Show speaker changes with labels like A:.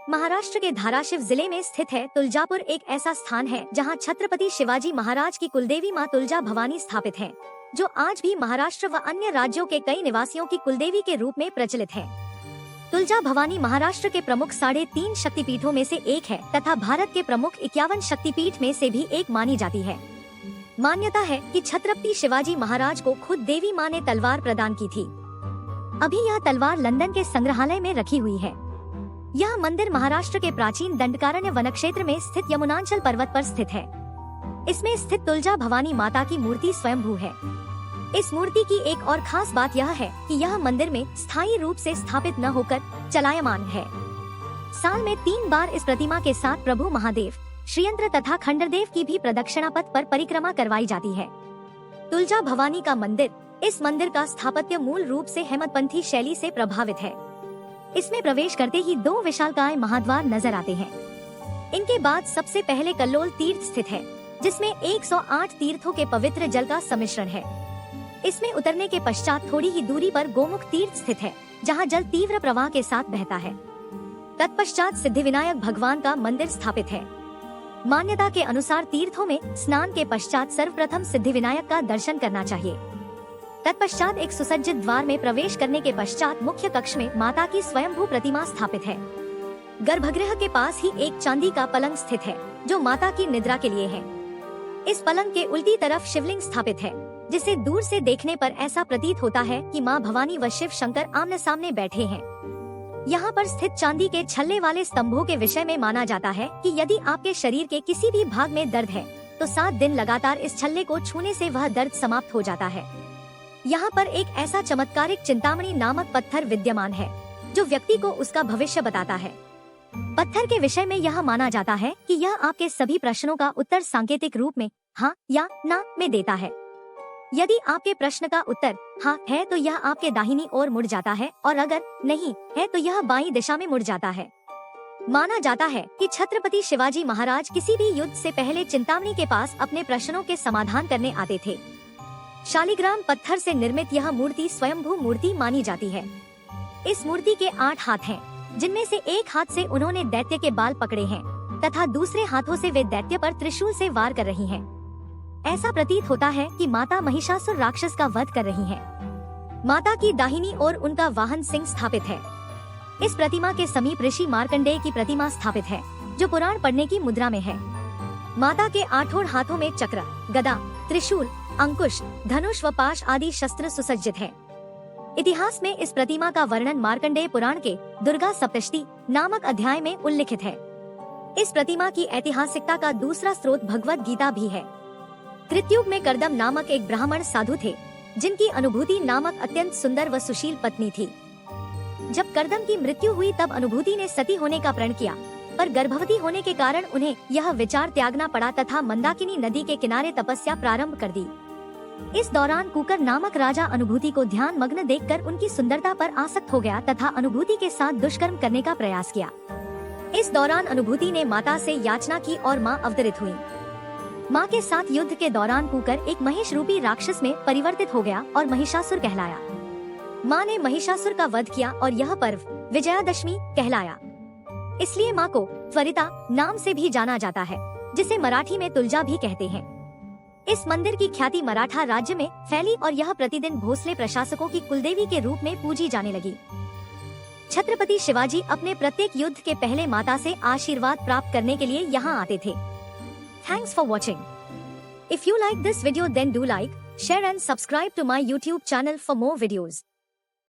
A: महाराष्ट्र के धाराशिव जिले में स्थित है तुलजापुर एक ऐसा स्थान है जहां छत्रपति शिवाजी महाराज की कुलदेवी मां तुलजा भवानी स्थापित है, जो आज भी महाराष्ट्र व अन्य राज्यों के कई निवासियों की कुलदेवी के रूप में प्रचलित है। तुलजा भवानी महाराष्ट्र के प्रमुख 3.5 शक्तिपीठों में से एक है तथा भारत के प्रमुख 51 शक्तिपीठ में से भी एक मानी जाती है। मान्यता है कि छत्रपति शिवाजी महाराज को खुद देवी मां ने तलवार प्रदान की थी। अभी यह तलवार लंदन के संग्रहालय में रखी हुई है। यह मंदिर महाराष्ट्र के प्राचीन दंडकारण्य वनक्षेत्र में स्थित यमुनांचल पर्वत पर स्थित है। इसमें स्थित तुलजा भवानी माता की मूर्ति स्वयंभू है। इस मूर्ति की एक और खास बात यह है कि यह मंदिर में स्थायी रूप से स्थापित न होकर चलायमान है। साल में 3 बार इस प्रतिमा के साथ प्रभु महादेव, श्रीयंत्र तथा खंडरदेव की भी प्रदक्षिणा पथ पर परिक्रमा करवाई जाती है। तुलजा भवानी का मंदिर, इस मंदिर का स्थापत्य मूल रूप से हेमतपंथी शैली से प्रभावित है। इसमें प्रवेश करते ही 2 विशालकाय महाद्वार नजर आते हैं। इनके बाद सबसे पहले कल्लोल तीर्थ स्थित है, जिसमें 108 तीर्थों के पवित्र जल का सम्मिश्रण है। इसमें उतरने के पश्चात थोड़ी ही दूरी पर गोमुख तीर्थ स्थित है, जहां जल तीव्र प्रवाह के साथ बहता है। तत्पश्चात सिद्धिविनायक भगवान का मंदिर स्थापित है। मान्यता के अनुसार तीर्थों में स्नान के पश्चात सर्वप्रथम सिद्धिविनायक का दर्शन करना चाहिए। तत्पश्चात एक सुसज्जित द्वार में प्रवेश करने के पश्चात मुख्य कक्ष में माता की स्वयंभू प्रतिमा स्थापित है। गर्भगृह के पास ही एक चांदी का पलंग स्थित है, जो माता की निद्रा के लिए है। इस पलंग के उल्टी तरफ शिवलिंग स्थापित है, जिसे दूर से देखने पर ऐसा प्रतीत होता है कि मां भवानी व शिव शंकर आमने सामने बैठे हैं। यहाँ पर स्थित चांदी के छल्ले वाले स्तंभों के विषय में माना जाता है कि यदि आपके शरीर के किसी भी भाग में दर्द है, तो 7 दिन लगातार इस छल्ले को छूने से वह दर्द समाप्त हो जाता है। यहाँ पर एक ऐसा चमत्कारिक चिंतामणि नामक पत्थर विद्यमान है, जो व्यक्ति को उसका भविष्य बताता है। पत्थर के विषय में यह माना जाता है कि यह आपके सभी प्रश्नों का उत्तर सांकेतिक रूप में हाँ या ना में देता है। यदि आपके प्रश्न का उत्तर हाँ है तो यह आपके दाहिनी ओर मुड़ जाता है, और अगर नहीं है तो यह बाईं दिशा में मुड़ जाता है। माना जाता है कि छत्रपति शिवाजी महाराज किसी भी युद्ध से पहले चिंतामणि के पास अपने प्रश्नों के समाधान करने आते थे। शालिग्राम पत्थर से निर्मित यह मूर्ति स्वयंभू मूर्ति मानी जाती है। इस मूर्ति के 8 हाथ हैं, जिनमें से एक हाथ से उन्होंने दैत्य के बाल पकड़े हैं तथा दूसरे हाथों से वे दैत्य पर त्रिशूल से वार कर रही हैं। ऐसा प्रतीत होता है कि माता महिषासुर राक्षस का वध कर रही हैं। माता की दाहिनी ओर उनका वाहन सिंह स्थापित है। इस प्रतिमा के समीप ऋषि मार्कंडेय की प्रतिमा स्थापित है, जो पुराण पढ़ने की मुद्रा में है। माता के 8 हाथों में चक्र, गदा, त्रिशूल, अंकुश, धनुष व पाश आदि शस्त्र सुसज्जित है। इतिहास में इस प्रतिमा का वर्णन मार्कंडेय पुराण के दुर्गा सप्तशती नामक अध्याय में उल्लिखित है। इस प्रतिमा की ऐतिहासिकता का दूसरा स्रोत भगवद गीता भी है। त्रेतयुग में कर्दम नामक एक ब्राह्मण साधु थे, जिनकी अनुभूति नामक अत्यंत सुंदर व सुशील पत्नी थी। जब कर्दम की मृत्यु हुई तब अनुभूति ने सती होने का प्रण किया, पर गर्भवती होने के कारण उन्हें यह विचार त्यागना पड़ा तथा मंदाकिनी नदी के किनारे तपस्या प्रारंभ कर दी। इस दौरान कुकर नामक राजा अनुभूति को ध्यान मग्न देखकर उनकी सुंदरता पर आसक्त हो गया तथा अनुभूति के साथ दुष्कर्म करने का प्रयास किया। इस दौरान अनुभूति ने माता से याचना की और मां अवतरित हुई। मां के साथ युद्ध के दौरान कुकर एक महिष रूपी राक्षस में परिवर्तित हो गया और महिषासुर कहलाया। मां ने महिषासुर का वध किया और यह पर्व विजयादशमी कहलाया। इसलिए मां को त्वरिता नाम से भी जाना जाता है, जिसे मराठी में तुलजा भी कहते हैं। इस मंदिर की ख्याति मराठा राज्य में फैली और यह प्रतिदिन भोसले प्रशासकों की कुलदेवी के रूप में पूजी जाने लगी। छत्रपति शिवाजी अपने प्रत्येक युद्ध के पहले माता से आशीर्वाद प्राप्त करने के लिए यहाँ आते थे। Thanks for watching. If you like this video then do like, share and subscribe to my YouTube channel for more videos.